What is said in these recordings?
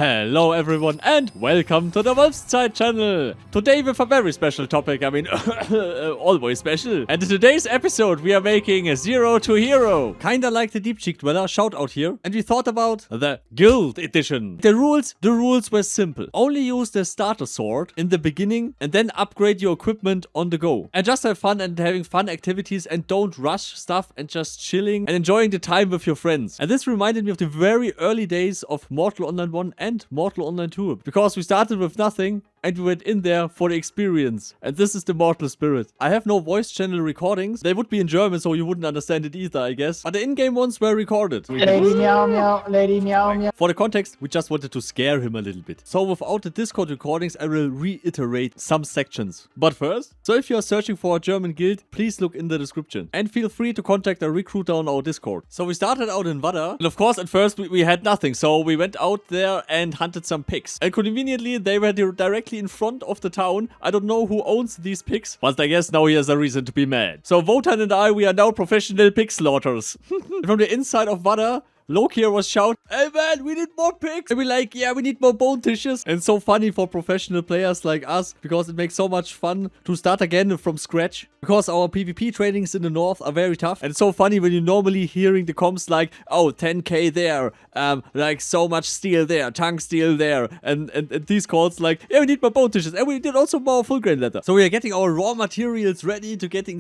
Hello everyone and welcome to the Wolfszeit channel. Today with a very special topic, always special. And in today's episode we are making a 0 to hero. Kinda like the Deep Cheek Dweller, shout out here. And we thought about the Guild Edition. The rules were simple. Only use the starter sword in the beginning and then upgrade your equipment on the go. And just have fun and having fun activities and don't rush stuff and just chilling and enjoying the time with your friends. And this reminded me of the very early days of Mortal Online 1 and Mortal Online 2. Because we started with nothing and we went in there for the experience. And this is the mortal spirit. I have no voice channel recordings. They would be in German, so you wouldn't understand it either, I guess. But the in-game ones were recorded. Lady meow meow, lady meow meow. For the context, we just wanted to scare him a little bit. So without the Discord recordings, I will reiterate some sections. But first, so if you are searching for a German guild, please look in the description. And feel free to contact a recruiter on our Discord. So we started out in Vadda. And of course, at first, we had nothing. So we went out there and hunted some pigs. And conveniently, they were directly in front of the town. I don't know who owns these pigs, but I guess now he has a reason to be mad. So Wotan and I, we are now professional pig slaughterers. From the inside of Vadda, Loki was shouting, "Hey man, we need more pigs!" And we're like, yeah, we need more bone tissues. And so funny for professional players like us, because it makes so much fun to start again from scratch. Because our PvP trainings in the north are very tough. And it's so funny when you're normally hearing the comms like, oh, 10k there, like so much steel there, tank steel there. And these calls like, yeah, we need more bone tissues. And we did also more full grain leather. So we are getting our raw materials ready to getting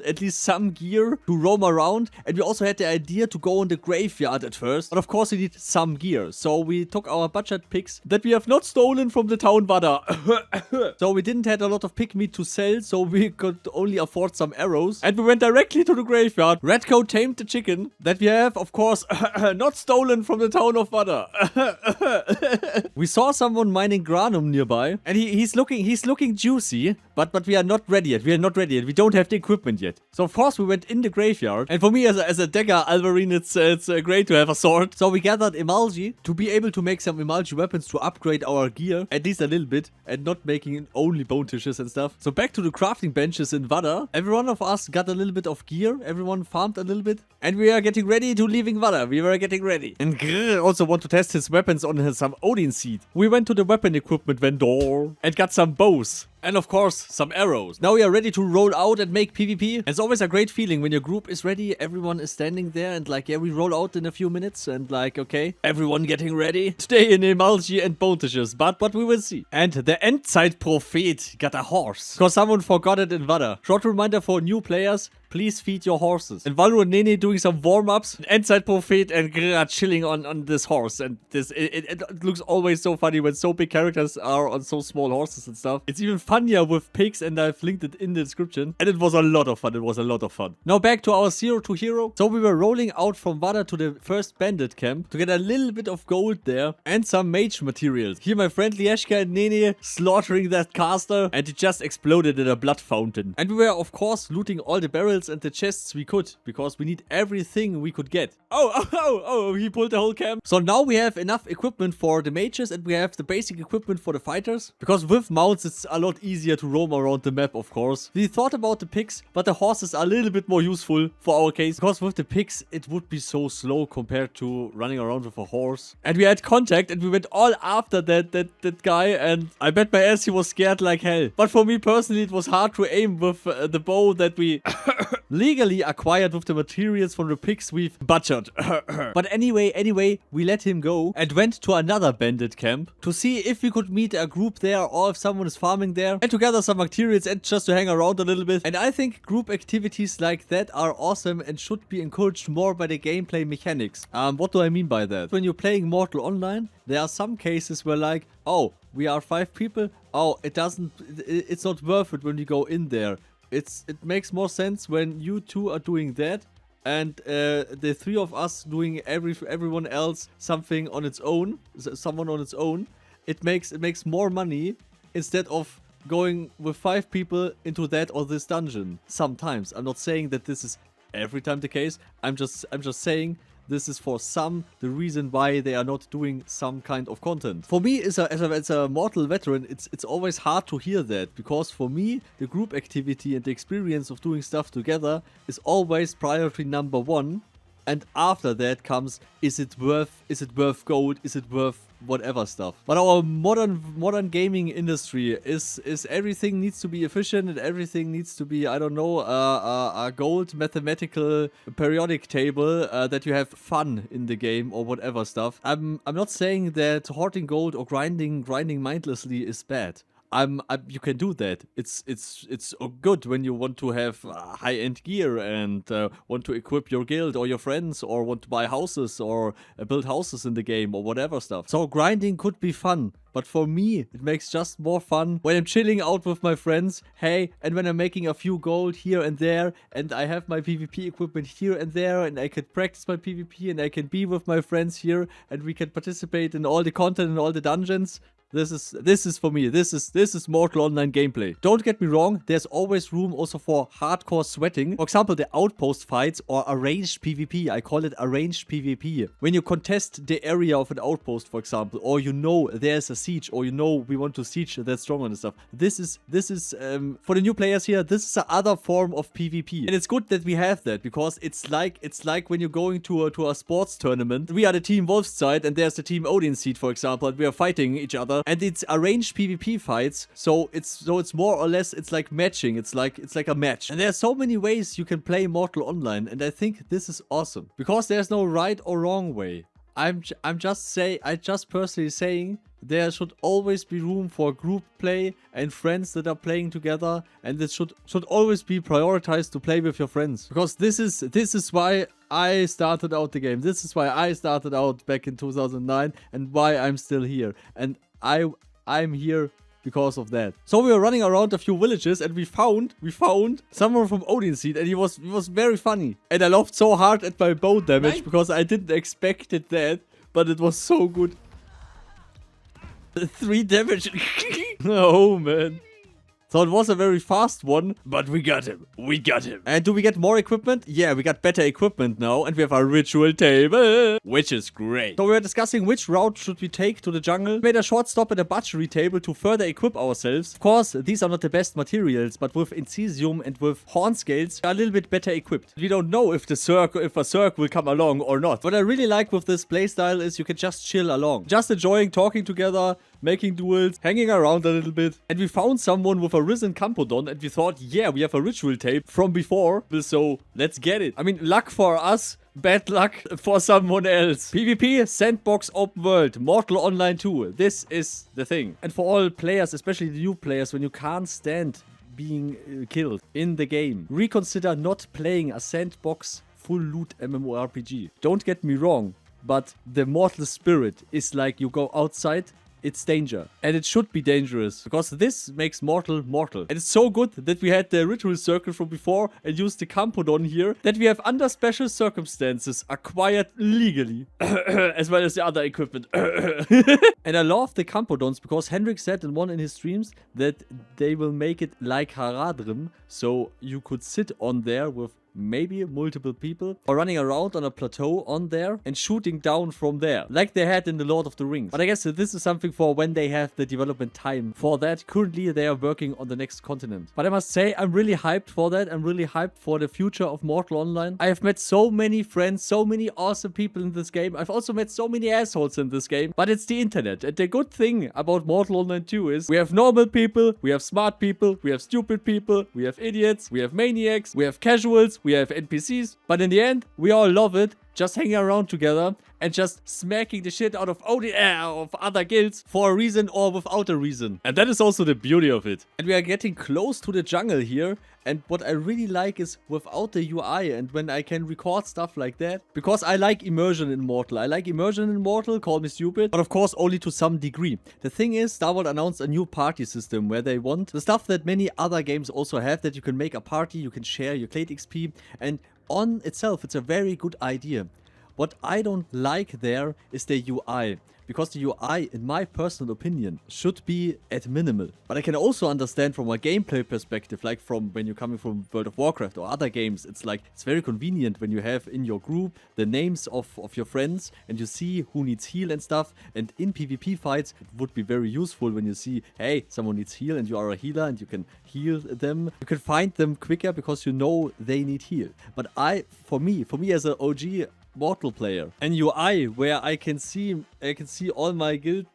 at least some gear to roam around. And we also had the idea to go in the graveyard at first, but of course we need some gear, so we took our budget picks that we have not stolen from the town Vadda. So we didn't have a lot of pig meat to sell, so we could only afford some arrows, and we went directly to the graveyard. Redcoat tamed the chicken that we have, of course, not stolen from the town of Vadda. We saw someone mining granum nearby, and he's looking juicy, but we are not ready yet. We don't have the equipment yet. So of course we went in the graveyard, and for me as a dagger Alvarine, it's great to have a sword. So we gathered Emalji to be able to make some Emalji weapons to upgrade our gear, at least a little bit, and not making only bone tissues and stuff. So back to the crafting benches in Vadda. Every one of us got a little bit of gear. Everyone farmed a little bit. And we are getting ready to leaving Vadda. We were getting ready. And Grr also want to test his weapons on some Odinseed. We went to the weapon equipment vendor and got some bows. And of course, some arrows. Now we are ready to roll out and make PvP. It's always a great feeling when your group is ready, everyone is standing there and like, yeah, we roll out in a few minutes and like, okay, everyone getting ready. Today in Emalji and bone tissues, but we will see. And the Endzeit Prophet got a horse. Because someone forgot it in Vadda. Short reminder for new players, please feed your horses. And Valru and Nene doing some warm-ups. Endzeit Prophet and Grr are chilling on this horse. And it looks always so funny when so big characters are on so small horses and stuff. It's even funnier with pigs, and I've linked it in the description. And it was a lot of fun. Now back to our 0 to hero. So we were rolling out from Vadda to the first bandit camp to get a little bit of gold there and some mage materials. Here my friend Lieshka and Nene slaughtering that caster, and it just exploded in a blood fountain. And we were of course looting all the barrels and the chests we could, because we need everything we could get. Oh, he pulled the whole camp. So now we have enough equipment for the mages, and we have the basic equipment for the fighters, because with mounts it's a lot easier to roam around the map, of course. We thought about the pigs, but the horses are a little bit more useful for our case, because with the pigs it would be so slow compared to running around with a horse. And we had contact, and we went all after that guy, and I bet my ass he was scared like hell. But for me personally, it was hard to aim with the bow that we legally acquired with the materials from the pigs we've butchered. But anyway, we let him go and went to another bandit camp to see if we could meet a group there, or if someone is farming there, and to gather some materials and just to hang around a little bit. And I think group activities like that are awesome and should be encouraged more by the gameplay mechanics. What do I mean by that? When you're playing Mortal Online, there are some cases where like, oh, we are 5 people. Oh, it's not worth it when you go in there. It makes more sense when you two are doing that, and the 3 of us doing everyone else something on its own, someone on its own. It makes more money instead of going with 5 people into that or this dungeon. Sometimes. I'm not saying that this is every time the case. I'm just saying this is for some the reason why they are not doing some kind of content. For me, as a mortal veteran, it's always hard to hear that, because for me, the group activity and the experience of doing stuff together is always priority number 1. And after that comes, is it worth gold? Is it worth whatever stuff. But our modern gaming industry is everything needs to be efficient and everything needs to be, I don't know, a gold mathematical periodic table that you have fun in the game or whatever stuff. I'm not saying that hoarding gold or grinding mindlessly is bad. You can do that. It's good when you want to have high-end gear and want to equip your guild or your friends or want to buy houses or build houses in the game or whatever stuff. So grinding could be fun. But for me, it makes just more fun when I'm chilling out with my friends, hey, and when I'm making a few gold here and there, and I have my PvP equipment here and there, and I can practice my PvP, and I can be with my friends here, and we can participate in all the content and all the dungeons. This is for me. This is Mortal Online gameplay. Don't get me wrong, there's always room also for hardcore sweating. For example, the outpost fights or arranged PvP. I call it arranged PvP. When you contest the area of an outpost, for example, or you know there's a siege, or you know we want to siege that strong and stuff. This is for the new players here, this is another form of PvP. And it's good that we have that, because it's like when you're going to a sports tournament. We are the team Wolfszeit and there's the team Odinseed, for example, and we are fighting each other. And it's arranged PvP fights, so it's more or less, it's like matching. It's like a match. And there's so many ways you can play Mortal Online, and I think this is awesome because there's no right or wrong way. I'm just personally saying there should always be room for group play and friends that are playing together, and it should always be prioritized to play with your friends, because this is why I started out the game. This is why I started out back in 2009 and why I'm still here. And I'm here because of that. So we were running around a few villages and we found someone from Odinseed, and he was very funny. And I laughed so hard at my bow damage because I didn't expect it that, but it was so good. 3 damage. Oh man. So it was a very fast one, but we got him. We got him. And do we get more equipment? Yeah, we got better equipment now, and we have a ritual table, which is great. So we were discussing which route should we take to the jungle. We made a short stop at a butchery table to further equip ourselves. Of course, these are not the best materials, but with Incesium and with horn scales, we are a little bit better equipped. We don't know if a Zerg will come along or not. What I really like with this playstyle is you can just chill along. Just enjoying talking together, making duels, hanging around a little bit. And we found someone with a risen Campodon, and we thought, yeah, we have a ritual tape from before, so let's get it. I mean, luck for us, bad luck for someone else. PvP, Sandbox, Open World, Mortal Online 2. This is the thing. And for all players, especially the new players, when you can't stand being killed in the game, reconsider not playing a Sandbox full loot MMORPG. Don't get me wrong, but the mortal spirit is like you go outside, it's danger. And it should be dangerous, because this makes mortal mortal. And it's so good that we had the ritual circle from before and used the Campodon here, that we have under special circumstances acquired legally. As well as the other equipment. And I love the Campodons because Henrik said in one of his streams that they will make it like Haradrim, so you could sit on there with maybe multiple people, or running around on a plateau on there and shooting down from there, like they had in the Lord of the Rings. But I guess this is something for when they have the development time for that. Currently they are working on the next continent. But I must say, I'm really hyped for that. I'm really hyped for the future of Mortal Online. I have met so many friends, so many awesome people in this game. I've also met so many assholes in this game, but it's the internet. And the good thing about Mortal Online 2 is we have normal people, we have smart people, we have stupid people, we have idiots, we have maniacs, we have casuals, we have NPCs, but in the end, we all love it, just hanging around together and just smacking the shit out of other guilds for a reason or without a reason. And that is also the beauty of it. And we are getting close to the jungle here, and what I really like is without the UI, and when I can record stuff like that, because I like immersion in Mortal. I like immersion in Mortal, call me stupid, but of course only to some degree. The thing is, Star Wars announced a new party system where they want the stuff that many other games also have, that you can make a party, you can share your Clade XP, and on itself, it's a very good idea. What I don't like there is the UI, because the UI, in my personal opinion, should be at minimal. But I can also understand from a gameplay perspective, like from when you're coming from World of Warcraft or other games, it's like, it's very convenient when you have in your group the names of your friends and you see who needs heal and stuff. And in PvP fights, it would be very useful when you see, hey, someone needs heal and you are a healer and you can heal them. You can find them quicker because you know they need heal. But for me as an OG, mortal player. An UI where I can see all my guild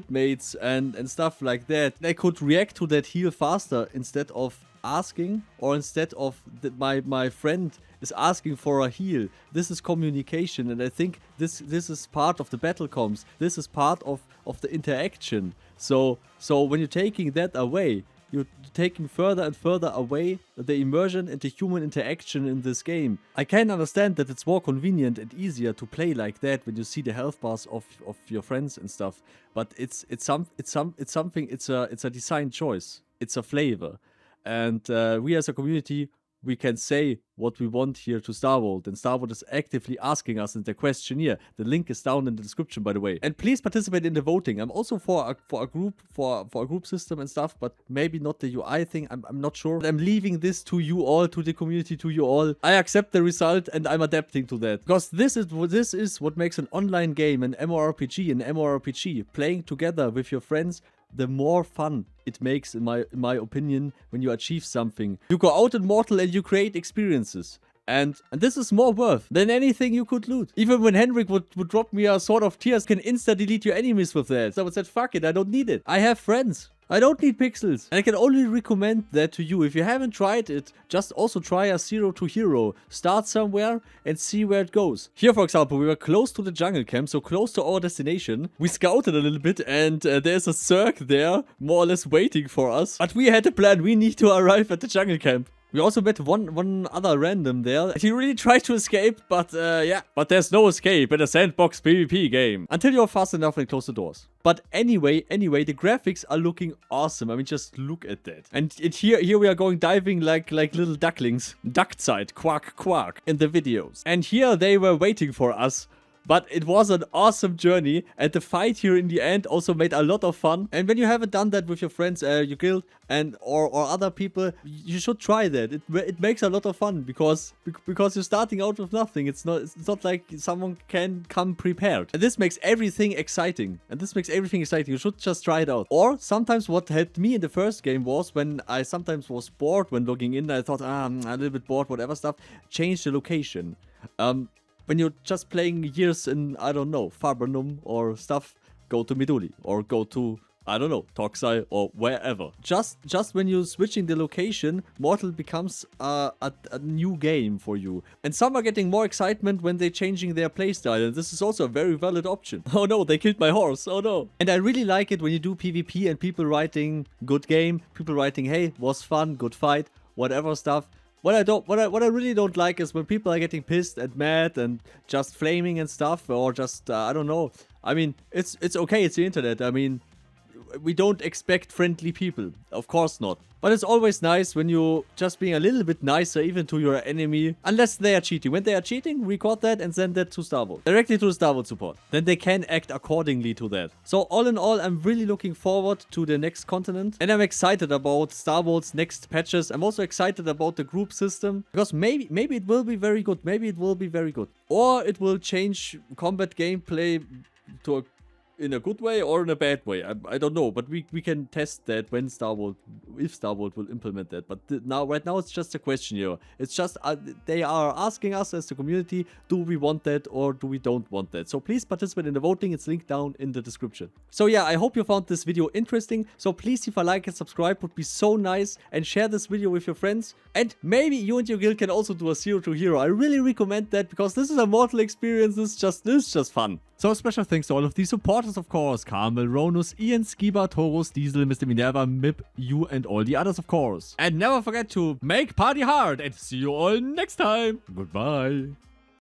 mates and stuff like that. I could react to that heal faster instead of asking, or instead of my friend is asking for a heal. This is communication, and I think this is part of the battle comms. This is part of the interaction. So when you're taking that away, you're taking further and further away the immersion and the human interaction in this game. I can understand that it's more convenient and easier to play like that when you see the health bars of your friends and stuff. But it's a design choice. It's a flavor, and we as a community, we can say what we want here to StarVolt, and StarVolt is actively asking us in the questionnaire. The link is down in the description, by the way. And please participate in the voting. I'm also for a group system and stuff, but maybe not the UI thing. I'm not sure. I'm leaving this to you all, to the community, to you all. I accept the result and I'm adapting to that, because this is what makes an online game, an MMORPG, playing together with your friends. The more fun it makes, in my opinion, when you achieve something. You go out in Mortal and you create experiences. And this is more worth than anything you could loot. Even when Henrik would drop me a Sword of Tears, can insta-delete your enemies with that. So I said, fuck it, I don't need it. I have friends. I don't need pixels. And I can only recommend that to you. If you haven't tried it, just also try a 0 to hero. Start somewhere and see where it goes. Here, for example, we were close to the jungle camp, so close to our destination. We scouted a little bit, and there's a Zerg there, more or less waiting for us. But we had a plan. We need to arrive at the jungle camp. We also met one other random there. He really tried to escape, but yeah. But there's no escape in a Sandbox PvP game. Until you're fast enough and close the doors. But anyway, the graphics are looking awesome. I mean, just look at that. And here we are going diving like little ducklings. Duckzeit, quack, quack, in the videos. And here they were waiting for us. But it was an awesome journey, and the fight here in the end also made a lot of fun. And when you haven't done that with your friends, your guild, and or other people, you should try that. It makes a lot of fun because you're starting out with nothing. It's not like someone can come prepared. And this makes everything exciting. You should just try it out. Or sometimes what helped me in the first game was when I sometimes was bored when logging in. I thought, I'm a little bit bored, whatever stuff. Change the location. When you're just playing years in, I don't know, Farbernum or stuff, go to Miduli or go to, I don't know, Duckzeit or wherever. Just when you're switching the location, Mortal becomes a new game for you. And some are getting more excitement when they're changing their playstyle, and this is also a very valid option. Oh no, they killed my horse, oh no. And I really like it when you do PvP and people writing, good game, people writing, hey, was fun, good fight, whatever stuff. What I really don't like is when people are getting pissed and mad and just flaming and stuff, or just I don't know. I mean, it's okay, it's the internet. I mean, we don't expect friendly people, of course not. But it's always nice when you just being a little bit nicer even to your enemy, unless they are cheating. When they are cheating, record that and send that to StarVolt, directly to the StarVolt support. Then they can act accordingly to that. So all in all, I'm really looking forward to the next continent, and I'm excited about StarVolt's next patches. I'm also excited about the group system, because maybe it will be very good. Or it will change combat gameplay to in a good way or in a bad way. I don't know, but we can test that when if StarVolt will implement that. But right now it's just a question here. It's just they are asking us as the community, do we want that or do we don't want that? So please participate in the voting. It's linked down in the description. So yeah, I hope you found this video interesting. So please leave a like and subscribe, would be so nice, and share this video with your friends. And maybe you and your guild can also do a 0 to hero. I really recommend that, because this is a Mortal experience. This is just fun. So special thanks to all of the supporters, of course. Carmel, Ronus, Ian, Skiba, Taurus, Diesel, Mr. Minerva, Mip, you, and all the others, of course. And never forget to make party hard, and see you all next time. Goodbye.